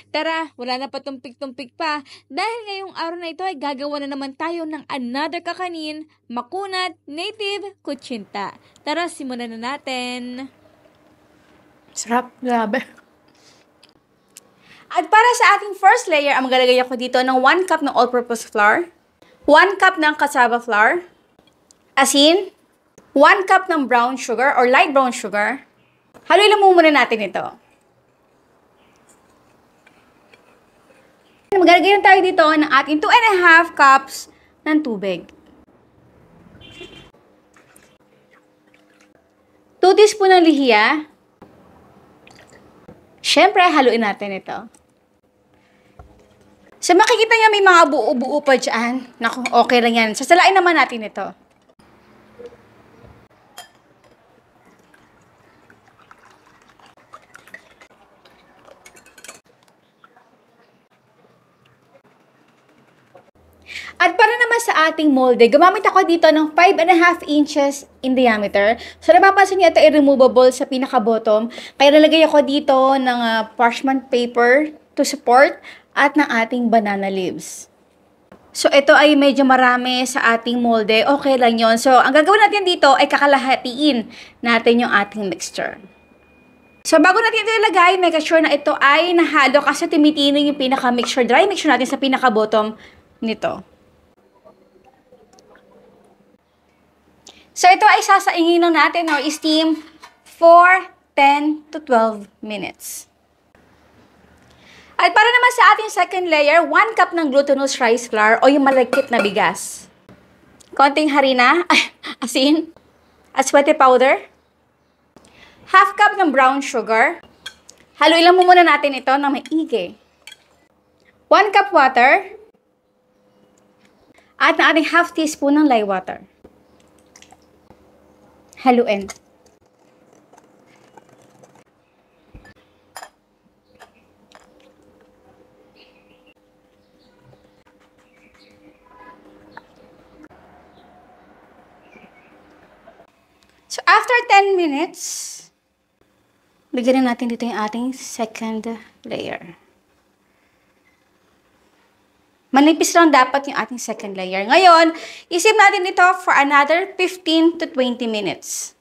Tara, wala na patumpik-tumpik pa dahil ngayong araw na ito ay gagawa na naman tayo ng another kakanin, makunat, native, kutsinta. Tara, simulan na natin. Sarap, grabe. At para sa ating first layer, ang maglalagay ako dito ng 1 cup ng all-purpose flour, 1 cup ng cassava flour, asin, 1 cup ng brown sugar or light brown sugar. Haluin lang muna natin ito. Maglalagay tayo dito ng ating 2.5 cups ng tubig. 2 teaspoon ng lihiya. Siyempre, haluin natin ito. So, makikita niya may mga buo-buo pa dyan. Naku, okay lang yan. Sasalain naman natin ito. At para naman sa ating molde, gumamit ako dito ng 5.5 inches in diameter. So, napapansin niyo ito ay removable sa pinaka-bottom. Kaya nalagay ako dito ng parchment paper to support at ng ating banana leaves. So, ito ay medyo marami sa ating molde. Okay lang yon. So, ang gagawin natin dito ay kakalahatiin natin yung ating mixture. So, bago natin ito ilagay, make sure na ito ay nahalo kasi tumitino yung pinaka-mixture. Dry mixture natin sa pinaka-bottom nito. So, ito ay sasaingin lang natin or steam for 10 to 12 minutes. At para naman sa ating second layer, 1 cup ng glutinous rice flour o yung malagkit na bigas. Konting harina, asin, aswete powder, half cup ng brown sugar. Haluin lang muna natin ito ng maigi. 1 cup water, at ng ating half teaspoon ng lye water. Haluin. So, after 10 minutes, bigyan na natin dito yung ating second layer. Manipis lang dapat yung ating second layer. Ngayon, isip natin ito for another 15 to 20 minutes.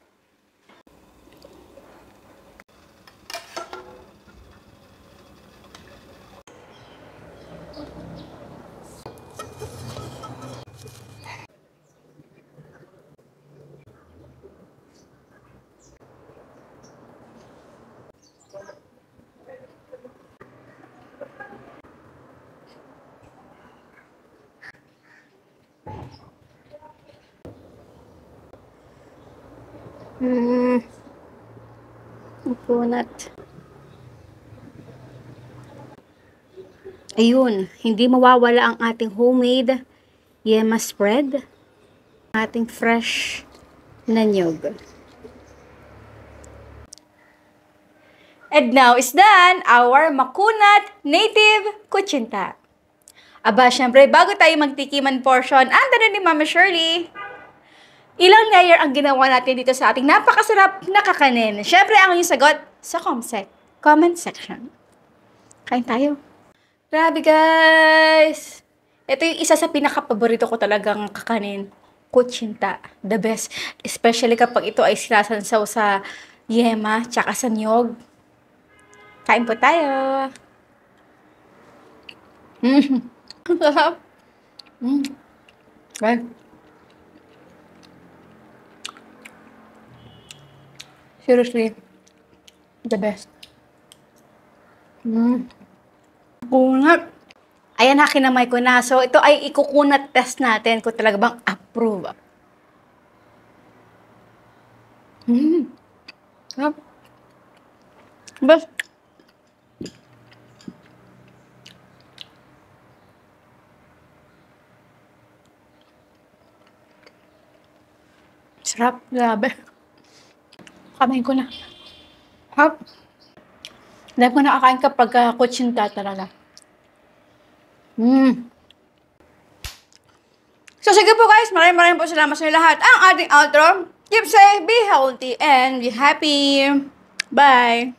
Makunat. Ayun, hindi mawawala ang ating homemade yema spread, ating fresh na nyog. And now is done our makunat native kutsinta. Aba, syempre, bago tayo magtikiman portion, ando ni Mama Shirley. Ilang layer ang ginawa natin dito sa ating napakasarap na kakanin? Syempre, ang inyong sagot sa comment section. Kain tayo. Grabe, guys! Ito yung isa sa pinaka-paborito ko talagang kakanin. Kutsinta. The best. Especially kapag ito ay sinasansaw sa yema, tsaka sa niyog. Kain po tayo. Ang sarap. Okay. Seriously, the best. Kunat. Ayan, kinamay ko na. So, ito ay ikukunat test natin kung talaga bang approve. Sarap. Best. Sarap. Grabe. Kamain ko na. Hap. Dahil ko nakakain kapag kutsinta talaga. So, sige po guys. Maraming po salamat sa inyo lahat. Ang ating outro. Keep safe, be healthy, and be happy. Bye!